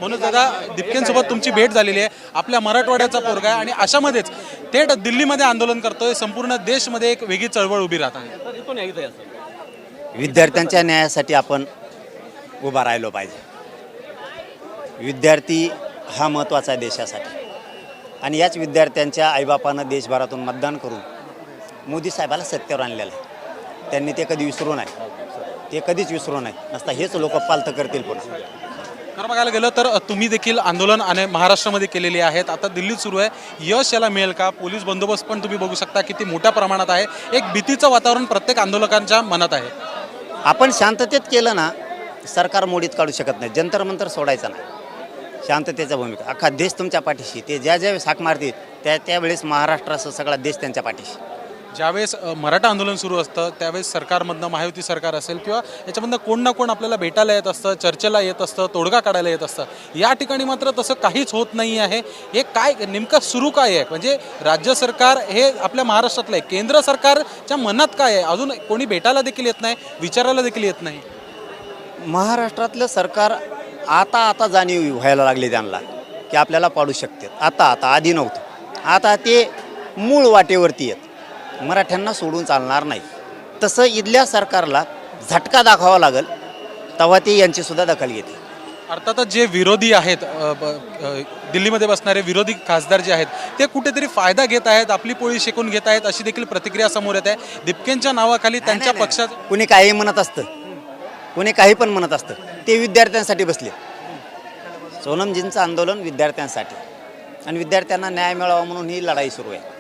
म्हणून दादा दिपकेंसोबत तुमची भेट झालेली आहे. आपल्या मराठवाड्याचा पोरगा आहे आणि अशामध्येच थेट दिल्लीमध्ये आंदोलन करतोय. संपूर्ण देशमध्ये एक वेगळी चळवळ उभी राहत आहे. विद्यार्थ्यांच्या न्यायासाठी आपण उभा राहिलो पाहिजे. विद्यार्थी हा महत्त्वाचा आहे देशासाठी आणि याच विद्यार्थ्यांच्या आईबापानं देशभरातून मतदान करून मोदी साहेबाला सत्तेवर आणलेलं आहे. त्यांनी ते कधी विसरू नये, ते कधीच विसरू नये. नसता हेच लोक पालतं करतील पुन्हा. खरं बघायला गेलं तर तुम्ही देखील आंदोलन आणि महाराष्ट्रामध्ये केलेली आहेत. आता दिल्लीत सुरू आहे. यश याला मिळेल का? पोलीस बंदोबस्त पण तुम्ही बघू शकता किती मोठ्या प्रमाणात आहे. एक भीतीचं वातावरण प्रत्येक आंदोलकांच्या मनात आहे. आपण शांततेत केलं ना, सरकार मोडीत काढू शकत नाही. जंतर मंतर सोडायचं नाही. शांततेचा भूमिका अख्खा देश तुमच्या पाठीशी. ते ज्या ज्यावेळेस हाक मारतील त्यावेळेस महाराष्ट्रासह सगळा देश त्यांच्या पाठीशी. ज्यावेळेस मराठा आंदोलन सुरू असतं त्यावेळेस सरकारमधनं महायुती सरकार असेल किंवा याच्यामधनं कोण ना कोण आपल्याला भेटायला येत असतं, चर्चेला येत असतं, तोडगा काढायला येत असतं. या ठिकाणी मात्र तसं काहीच होत नाही आहे. हे काय नेमकं सुरू काय आहे? म्हणजे राज्य सरकार हे आपल्या महाराष्ट्रातलं आहे, केंद्र सरकारच्या मनात काय आहे? अजून कोणी भेटायला देखील येत नाही, विचारायला देखील येत नाही. महाराष्ट्रातलं सरकार आता जाणीव व्हायला लागली त्यांना की आपल्याला पाडू शकते. आता आधी नव्हतं. आता ते मूळ वाटेवरती येत. मराठ्यांना सोडून चालणार नाही. तसं इथल्या सरकारला झटका दाखवावा लागेल, तेव्हा ते यांची सुद्धा दखल घेते. अर्थातच जे विरोधी आहेत, दिल्लीमध्ये बसणारे विरोधी खासदार जे आहेत ते कुठेतरी फायदा घेत आहेत, आपली पोळी शेकून घेत आहेत, अशी देखील प्रतिक्रिया समोर येत आहे. दिपकेंच्या नावाखाली त्यांच्या पक्षात कुणी काही म्हणत असतं, कुणी काही पण म्हणत असतं. ते विद्यार्थ्यांसाठी बसले. सोनमजींचं आंदोलन विद्यार्थ्यांसाठी आणि विद्यार्थ्यांना न्याय मिळावा म्हणून ही लढाई सुरू आहे.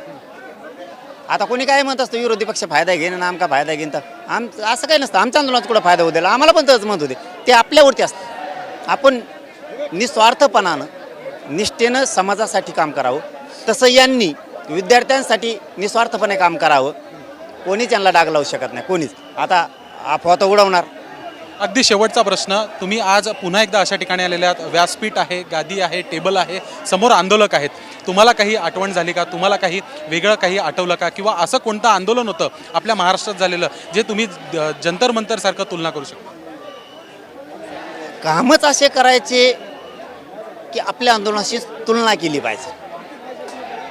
आता कोणी काय म्हणत असतं, विरोधी पक्ष फायदा घेईन ना आमका फायदा घेईन. तर असं काही नसतं. आमच्या आंदोलनात कुठं फायदा होऊ दिला, आम्हाला पण तसंच म्हणत होते. ते आपल्यावरती असतं. आपण निस्वार्थपणानं निष्ठेनं समाजासाठी काम करावं. तसं यांनी विद्यार्थ्यांसाठी निस्वार्थपणे काम करावं. कोणीच यांना डाग लावू शकत नाही, कोणीच. आता अफवा तर उडवणार. अगदी शेवटचा प्रश्न, तुम्ही आज पुन्हा एकदा अशा ठिकाणी आलेले आहात. व्यासपीठ आहे, गादी आहे, टेबल आहे, समोर आंदोलक आहेत. तुम्हाला काही आठवण झाली का? तुम्हाला काही वेगळं काही आठवलं का? किंवा असं कोणतं आंदोलन होतं आपल्या महाराष्ट्रात झालेलं जे तुम्ही जंतर मंतर सारखं तुलना करू शकता? कामच असे करायचे की आपल्या आंदोलनाशी तुलना केली पाहिजे.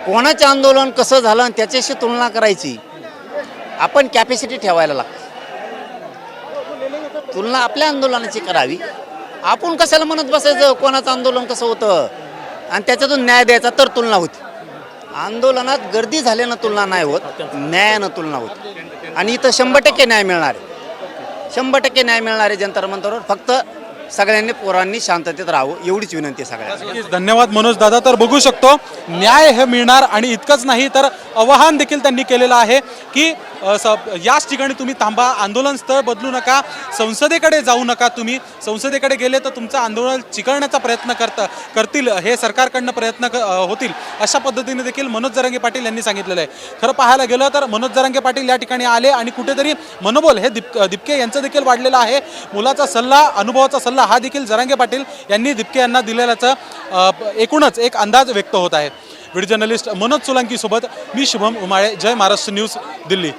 कोणाचं आंदोलन कसं झालं आणि त्याच्याशी तुलना करायची. आपण कॅपॅसिटी ठेवायला लागते. तुलना आपल्या आंदोलनाची करावी. आपण कशाला म्हणत बसायचं कोणाचं आंदोलन कसं होतं आणि त्याच्यातून न्याय द्यायचा, तर तुलना होती. आंदोलनात गर्दी झाल्यानं तुलना नाही होत, न्यायानं तुलना होती. आणि इथं 100% न्याय मिळणार आहे. 100% न्याय मिळणार आहे जंतर मंतरवर. फक्त सगळ्यांनी पोरांनी शांततेत राहावं एवढीच विनंती आहे सगळ्यांना. धन्यवाद मनोज दादा. तर बघू शकतो न्याय हे मिळणार आणि इतकंच नाही तर आवाहन देखील त्यांनी केलेलं आहे की याच ठिकाणी तुम्ही थांबा, आंदोलन स्थळ बदलू नका, संसदेकडे जाऊ नका. तुम्ही संसदेकडे गेले तर तुमचं आंदोलन चिघळण्याचा प्रयत्न करतील, हे सरकारकडनं प्रयत्न होतील, अशा पद्धतीने देखील मनोज जरांगे पाटील यांनी सांगितलेलं आहे. खरं पाहायला गेलं तर मनोज जरांगे पाटील या ठिकाणी आले आणि कुठेतरी मनोबल हे दिपके यांचं देखील वाढलेलं आहे. मुलाचा सल्ला, अनुभवाचा सल्ला हा देखील जरांगे पाटील यांनी दिपके यांना दिलेल्याचं एकूणच एक अंदाज व्यक्त होत आहे. व्हिडिओ जर्नलिस्ट मनोज सोलंकी सोबत मी शुभम उमाळे, जय महाराष्ट्र न्यूज, दिल्ली.